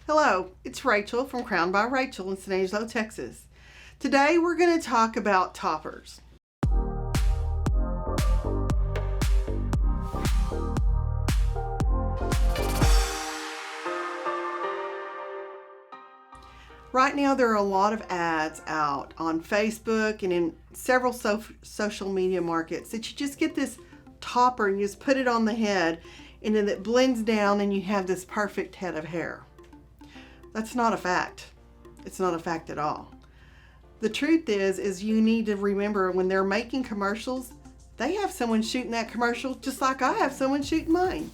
Hello, it's Rachel from Crowned by Rachel in Angelo, Texas. Today we're going to talk about toppers. Right now there are a lot of ads out on Facebook and in several social media markets that you just get this topper and you just put it on the head and then it blends down and you have this perfect head of hair. That's not a fact. It's not a fact at all. The truth is you need to remember when they're making commercials, they have someone shooting that commercial just like I have someone shooting mine.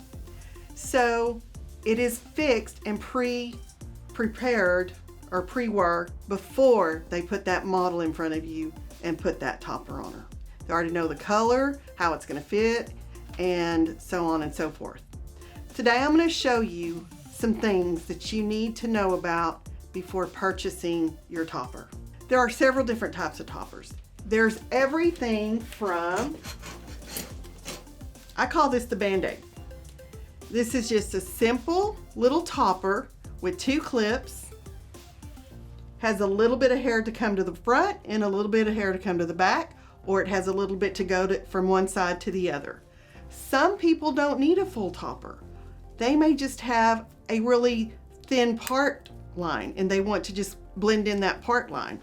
So it is fixed and prepared or pre-work before they put that model in front of you and put that topper on her. They already know the color, how it's going to fit, and so on and so forth. Today I'm going to show you some things that you need to know about before purchasing your topper. There are several different types of toppers. There's everything from, I call this the Band-Aid. This is just a simple little topper with two clips, has a little bit of hair to come to the front and a little bit of hair to come to the back, or it has a little bit to go from one side to the other. Some people don't need a full topper. They may just have a really thin part line and they want to just blend in that part line.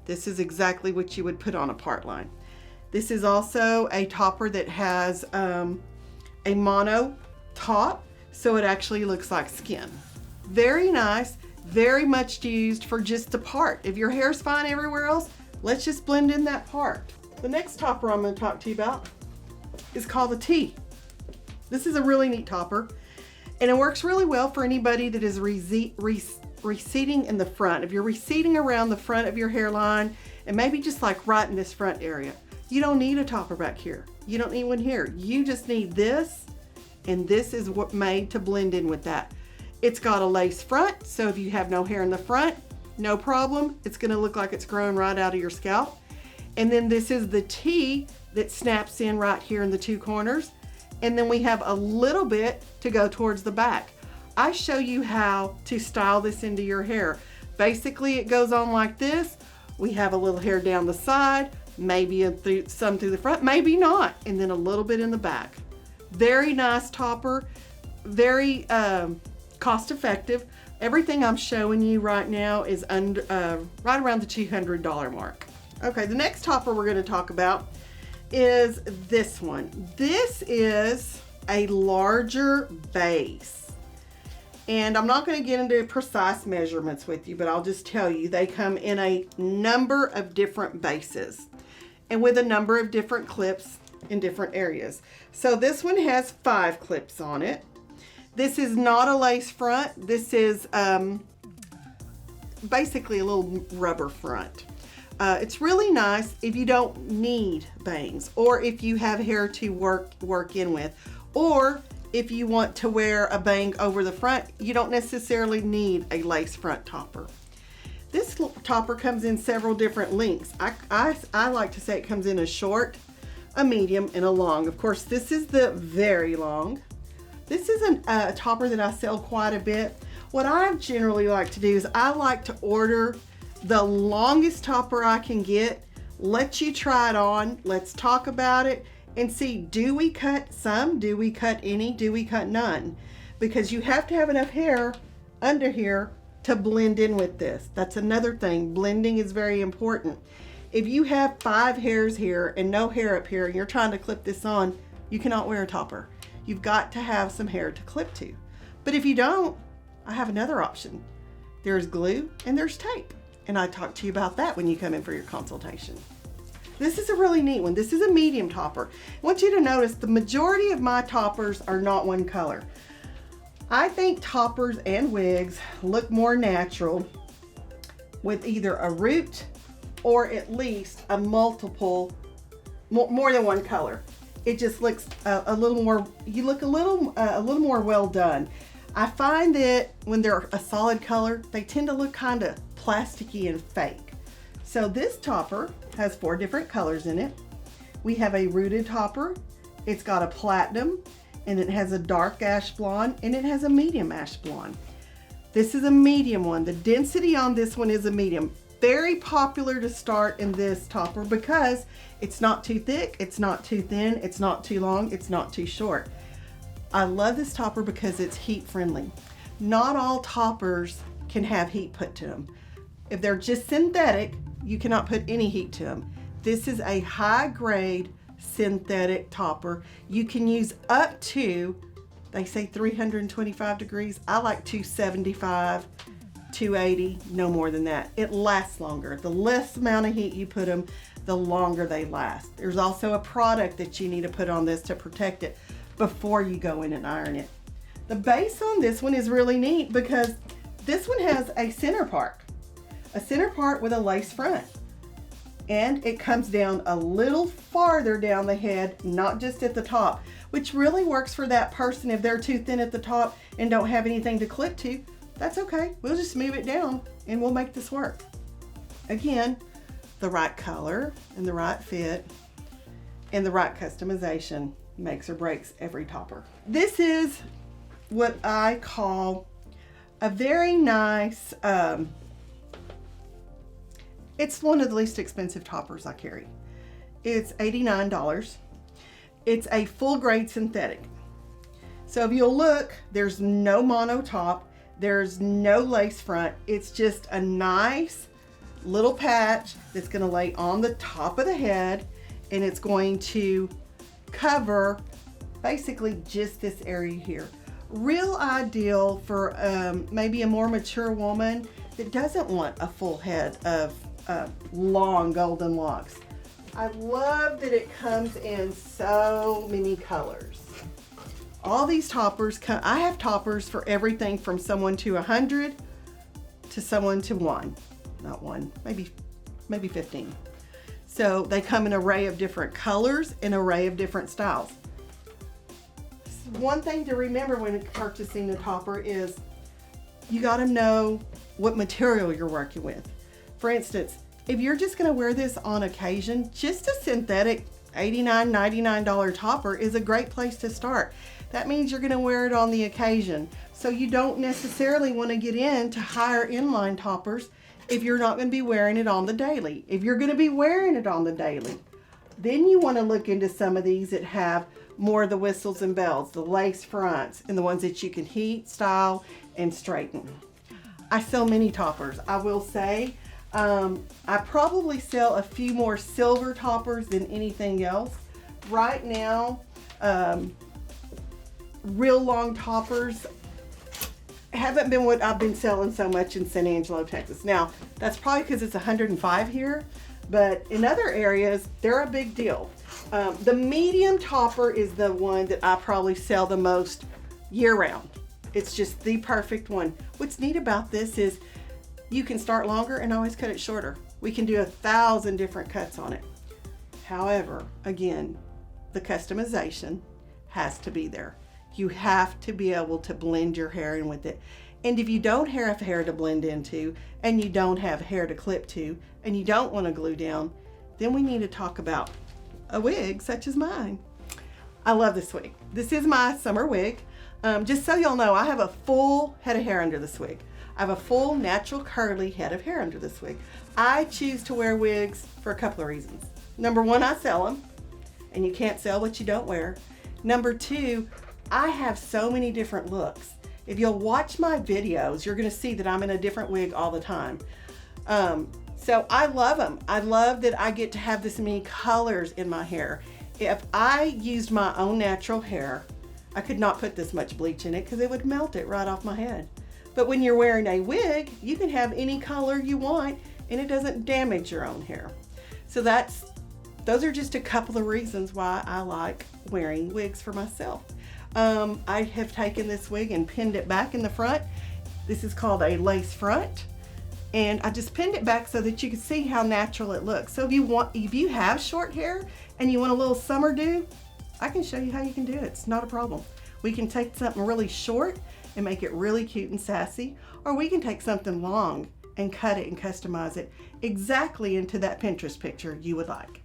This is exactly what you would put on a part line. This is also a topper that has a mono top, so it actually looks like skin. Very nice, very much used for just a part. If your hair's fine everywhere else, let's just blend in that part. The next topper I'm going to talk to you about is called the T. This is a really neat topper. And it works really well for anybody that is receding in the front. If you're receding around the front of your hairline and maybe just like right in this front area, you don't need a topper back here. You don't need one here. You just need this, and this is what made to blend in with that. It's got a lace front, so if you have no hair in the front, no problem. It's gonna look like it's growing right out of your scalp. And then this is the T that snaps in right here in the two corners. And then we have a little bit to go towards the back. I show you how to style this into your hair. Basically, it goes on like this. We have a little hair down the side, maybe some through the front, maybe not, and then a little bit in the back. Very nice topper, very cost effective. Everything I'm showing you right now is right around the $200 mark. Okay, the next topper we're going to talk about is this one. This is a larger base. And I'm not going to get into precise measurements with you, but I'll just tell you they come in a number of different bases and with a number of different clips in different areas. So this one has 5 clips on it. This is not a lace front. This is basically a little rubber front. It's really nice if you don't need bangs, or if you have hair to work in with, or if you want to wear a bang over the front. You don't necessarily need a lace front topper. This topper comes in several different lengths. I like to say it comes in a short, a medium, and a long. Of course, this is the very long. This is a topper that I sell quite a bit. What I generally like to do is I like to order the longest topper I can get, let you try it on, let's talk about it and see, do we cut some, do we cut any, do we cut none? Because you have to have enough hair under here to blend in with this. That's another thing, blending is very important. If you have 5 hairs here and no hair up here and you're trying to clip this on, you cannot wear a topper. You've got to have some hair to clip to. But if you don't, I have another option. There's glue and there's tape. And I talk to you about that when you come in for your consultation. This is a really neat one. This is a medium topper. I want you to notice the majority of my toppers are not one color. I think toppers and wigs look more natural with either a root or at least a multiple, more than one color. It just looks a little more, you look a little more well done. I find that when they're a solid color, they tend to look kind of plasticky and fake. So this topper has 4 different colors in it. We have a rooted topper. It's got a platinum, and it has a dark ash blonde, and it has a medium ash blonde. This is a medium one. The density on this one is a medium. Very popular to start in this topper because it's not too thick, it's not too thin, it's not too long, it's not too short. I love this topper because it's heat friendly. Not all toppers can have heat put to them. If they're just synthetic, you cannot put any heat to them. This is a high grade synthetic topper. You can use up to, they say 325 degrees. I like 275, 280, no more than that. It lasts longer. The less amount of heat you put them, the longer they last. There's also a product that you need to put on this to protect it before you go in and iron it. The base on this one is really neat because this one has a center part with a lace front. And it comes down a little farther down the head, not just at the top, which really works for that person. If they're too thin at the top and don't have anything to clip to, that's okay. We'll just move it down and we'll make this work. Again, the right color and the right fit and the right customization makes or breaks every topper. This is what I call a very nice, it's one of the least expensive toppers I carry. It's $89. It's a full grade synthetic. So if you'll look, there's no mono top, there's no lace front. It's just a nice little patch that's gonna lay on the top of the head, and it's going to cover basically just this area here. Real ideal for maybe a more mature woman that doesn't want a full head of long golden locks. I love that it comes in so many colors. All these toppers come, I have toppers for everything from someone to 100 to someone to one, not one, maybe 15. So they come in an array of different colors, an array of different styles. One thing to remember when purchasing a topper is you got to know what material you're working with. For instance, if you're just going to wear this on occasion, just a synthetic $89, $99 topper is a great place to start. That means you're going to wear it on the occasion. So you don't necessarily want to get into higher inline toppers if you're not going to be wearing it on the daily. If you're going to be wearing it on the daily, then you want to look into some of these that have more of the whistles and bells, the lace fronts, and the ones that you can heat, style, and straighten. I sell many toppers. I will say, I probably sell a few more silver toppers than anything else. Right now, real long toppers haven't been what I've been selling so much in San Angelo, Texas. Now, that's probably because it's 105 here, but in other areas, they're a big deal. The medium topper is the one that I probably sell the most year-round. It's just the perfect one. What's neat about this is you can start longer and always cut it shorter. We can do 1,000 different cuts on it. However, again, the customization has to be there. You have to be able to blend your hair in with it. And if you don't have hair to blend into, and you don't have hair to clip to, and you don't want to glue down, then we need to talk about a wig such as mine. I love this wig. This is my summer wig. Just so y'all know, I have a full head of hair under this wig. I have a full natural curly head of hair under this wig. I choose to wear wigs for a couple of reasons. Number one, I sell them, and you can't sell what you don't wear. Number two, I have so many different looks. If you'll watch my videos, you're gonna see that I'm in a different wig all the time. So I love them. I love that I get to have this many colors in my hair. If I used my own natural hair, I could not put this much bleach in it because it would melt it right off my head. But when you're wearing a wig, you can have any color you want and it doesn't damage your own hair. So those are just a couple of reasons why I like wearing wigs for myself. I have taken this wig and pinned it back in the front. This is called a lace front. And I just pinned it back so that you can see how natural it looks. So if you have short hair and you want a little summer do, I can show you how you can do it. It's not a problem. We can take something really short and make it really cute and sassy, or we can take something long and cut it and customize it exactly into that Pinterest picture you would like.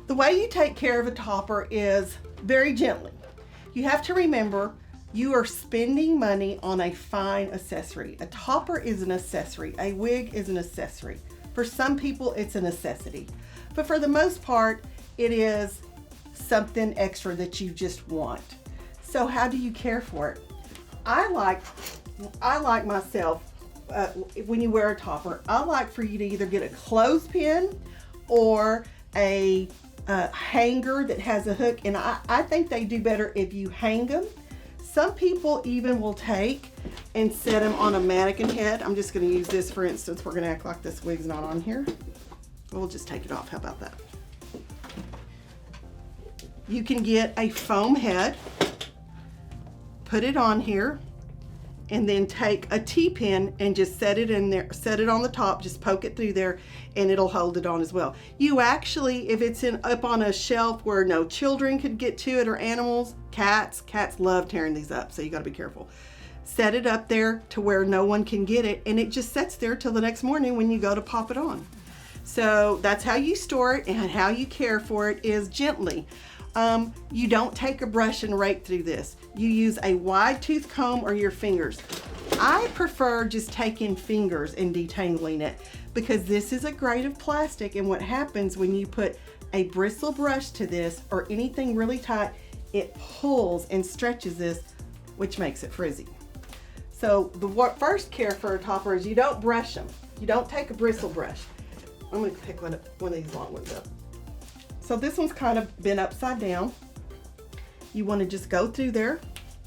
The way you take care of a topper is very gently. You have to remember You are spending money on a fine accessory. A topper is an accessory. A wig is an accessory. For some people, it's a necessity. But for the most part, it is something extra that you just want. So how do you care for it? I like myself, when you wear a topper, I like for you to either get a clothespin or a hanger that has a hook. And I think they do better if you hang them. Some people even will take and set them on a mannequin head. I'm just going to use this for instance. We're going to act like this wig's not on here. We'll just take it off. How about that? You can get a foam head, put it on here, and then take a T-pin and just set it in there, set it on the top, just poke it through there, and it'll hold it on as well. You actually, if it's up on a shelf where no children could get to it or animals, cats love tearing these up, so you gotta be careful. Set it up there to where no one can get it, and it just sits there till the next morning when you go to pop it on. So that's how you store it, and how you care for it is gently. You don't take a brush and rake through this. You use a wide tooth comb or your fingers. I prefer just taking fingers and detangling it because this is a grade of plastic, and what happens when you put a bristle brush to this or anything really tight, it pulls and stretches this, which makes it frizzy. So the first care for a topper is you don't brush them. You don't take a bristle brush. I'm going to pick one of these long ones up. So this one's kind of been upside down. You want to just go through there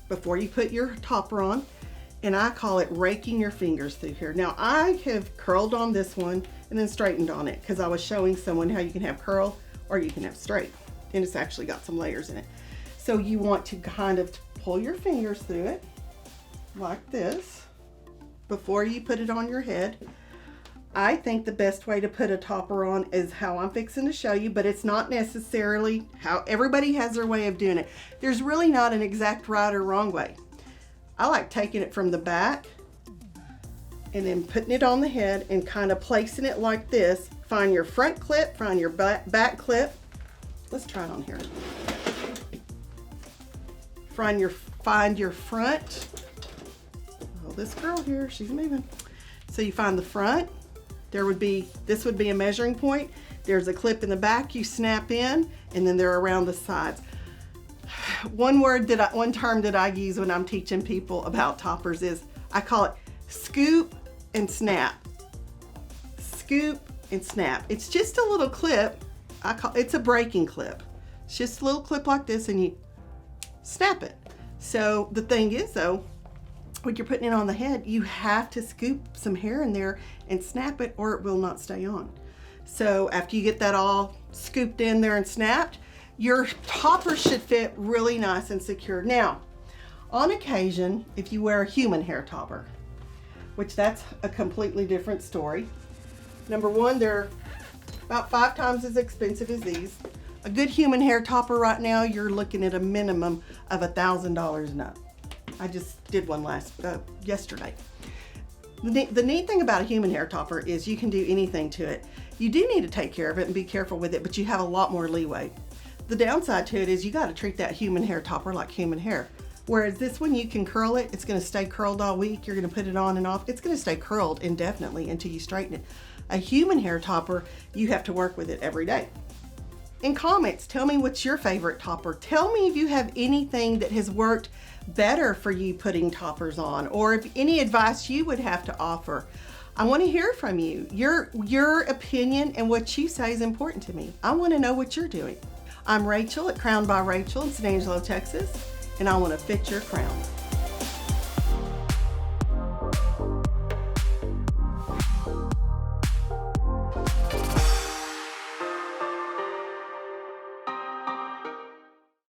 before you put your topper on, and I call it raking your fingers through here. Now I have curled on this one and then straightened on it because I was showing someone how you can have curl or you can have straight, and it's actually got some layers in it. So you want to kind of pull your fingers through it like this before you put it on your head. I think the best way to put a topper on is how I'm fixing to show you, but it's not necessarily how everybody has their way of doing it. There's really not an exact right or wrong way. I like taking it from the back and then putting it on the head and kind of placing it like this. Find your front clip, find your back clip. Let's try it on here. Find your front. Oh, this girl here, she's moving. So you find the front. This would be a measuring point. There's a clip in the back you snap in, and then they're around the sides. One term that I use when I'm teaching people about toppers is, I call it scoop and snap. Scoop and snap. It's just a little clip. It's a breaking clip. It's just a little clip like this, and you snap it. So the thing is though, when you're putting it on the head, you have to scoop some hair in there and snap it, or it will not stay on. So after you get that all scooped in there and snapped, your topper should fit really nice and secure. Now, on occasion, if you wear a human hair topper, which that's a completely different story. Number one, they're about 5 times as expensive as these. A good human hair topper right now, you're looking at a minimum of $1,000 and up. I just did one yesterday. The neat thing about a human hair topper is you can do anything to it. You do need to take care of it and be careful with it, but you have a lot more leeway. The downside to it is you got to treat that human hair topper like human hair. Whereas this one, you can curl it. It's going to stay curled all week. You're going to put it on and off. It's going to stay curled indefinitely until you straighten it. A human hair topper, you have to work with it every day. In comments, tell me what's your favorite topper. Tell me if you have anything that has worked better for you putting toppers on, or if any advice you would have to offer. I want to hear from you. Your opinion and what you say is important to me. I want to know what you're doing. I'm Rachel at Crowned by Rachel in San Angelo, Texas, and I want to fit your crown.